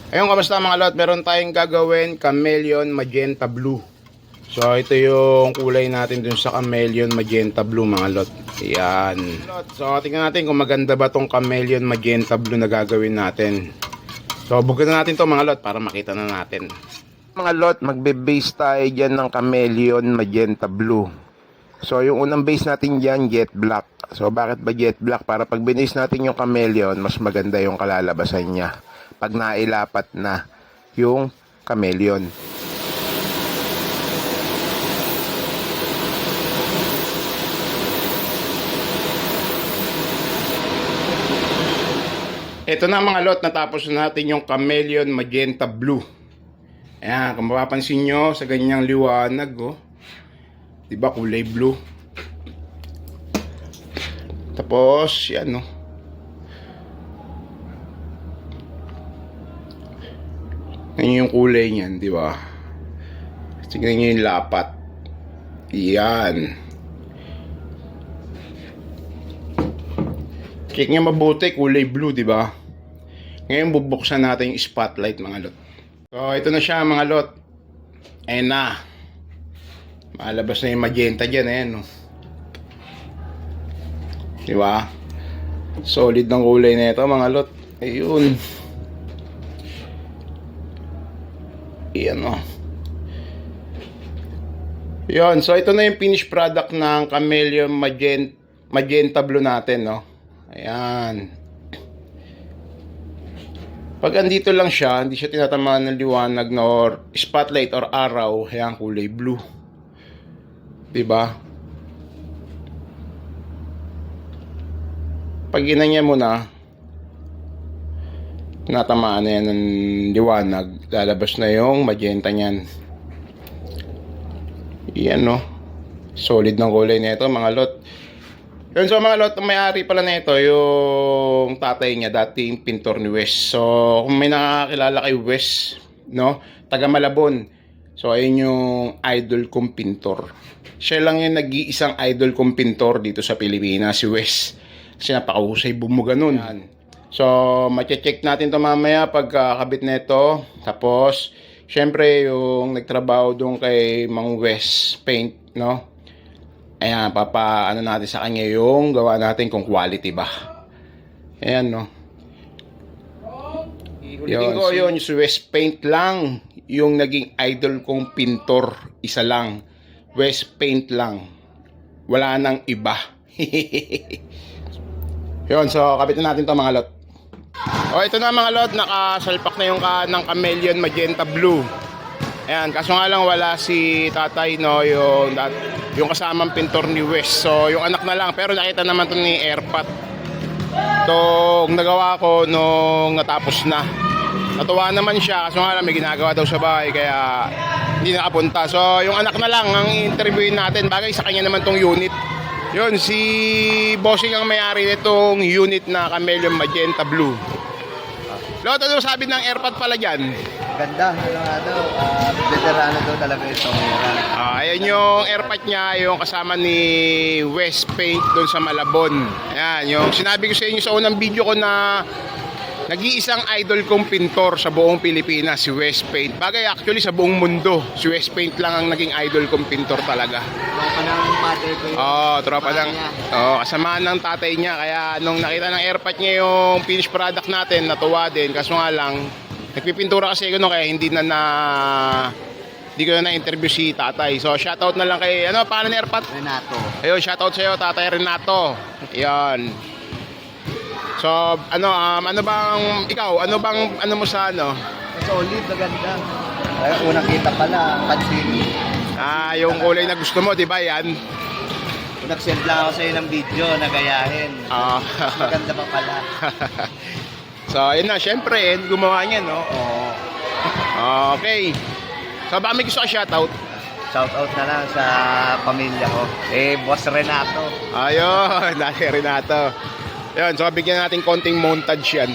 Ayun, kamusta mga lot? Meron tayong gagawin chameleon magenta blue. So ito yung kulay natin dun sa chameleon magenta blue mga lot. Ayan. So tingnan natin kung maganda ba tong chameleon magenta blue na gagawin natin. So bukan na natin to mga lot para makita na natin. Mga lot, magbe-base tayo dyan ng chameleon magenta blue. So yung unang base natin dyan, jet black. So bakit ba jet black? Para pag binase natin yung chameleon, mas maganda yung kalalabasan niya pag nailapat na yung chameleon. Ito na mga lot, natapos na natin yung chameleon magenta blue. Ayan, kung mapapansin nyo sa ganyang liwanag, oh, diba kulay blue. Tapos yan, oh. Ganyan yung kulay niyan, di ba? Tingnan niyo yung lapat. Yan. Check niya mabuti, kulay blue, di ba? Ngayon bubuksan natin yung spotlight mga lot. So ito na siya mga lot. Ayan na. Malabas na yung magenta diyan, ayan, no. Di ba? Solid ng kulay nito mga lot. Ayun. Yan, oh. Yun, so ito na yung finished product ng chameleon magenta blue natin, no. Ayan. Pag andito lang siya, hindi siya tinatamaan ng liwanag na or spotlight or araw, ayan, kulay blue. Diba? Pag ginanya mo na, natamaan na yan ng liwanag, lalabas na yung magenta niyan. Yan, no. Solid ng kulay nito mga lot. Yun, so mga lot, may-ari pala nito yung tatay niya, dating pintor ni Wes. So kung may nakakilala kay Wes, no, taga Malabon. So ayun yung idol kong pintor. Siya lang yung nag-iisang idol kong pintor dito sa Pilipinas, si Wes. Kasi napakahusay bumuga nun. Yan. So, mache-check natin to mamaya pagkakabit nito. Tapos, syempre yung nagtrabaho doon kay Mang Wes Paint, no? Ayan, ano natin sa kanya yung gawa natin kung quality ba. Ayan, no? Ulitin ko yun, si Wes Paint lang yung naging idol kong pintor. Isa lang. Wes Paint lang. Wala nang iba. Yun, so kabitin natin to mga lot. O ito na mga lot, nakasalpak na yung ng chameleon magenta blue. Ayan, kaso nga lang wala si tatay, no, yung kasamang pintor ni Wes. So yung anak na lang, pero nakita naman to ni Airpat. Itong nagawa ko nung natapos na. Natuwa naman siya, kaso nga lang may ginagawa daw sa bahay, kaya hindi nakapunta. So yung anak na lang ang interviewin natin, bagay sa kanya naman tong unit. Yun, si Bossing ang may-ari nitong unit na chameleon magenta blue. Lot, ano sabi ng Airpod pala dyan? Ganda, veterano daw talaga ito. Ayan yung Airpod niya, yung kasama ni Wes Paint doon sa Malabon. Ayan, yung sinabi ko sa inyo sa unang video ko na nag-iisang idol kong pintor sa buong Pilipinas, si Wes Paint. Bagay actually sa buong mundo, si Wes Paint lang ang naging idol kong pintor talaga. Tropa ng father ko yun. Tropa ng kasamaan ng tatay niya. Kaya nung nakita ng Airpod niya yung finished product natin, natuwa din. Kaso nga lang, nagpipintura kasi ako kaya hindi ko na na-interview si tatay. So shoutout na lang kay, paano ni Airpod? Renato. Ayun, shoutout sa'yo, tatay Renato. Ayan. So, ano mo sa Solid, maganda. Ay, unang kita pala, pansin. Yung kulay na gusto mo, di ba yan? Nag-send lang ako sa'yo ng video na gayahin. Maganda pa pala. So, ayun na, syempre, gumawa niya, no? Okay. So, baka may gusto ka shoutout? Shoutout na lang sa pamilya ko. Boss Renato. Ayun, dati Renato. Ayun, so bigyan natin konting montage yan.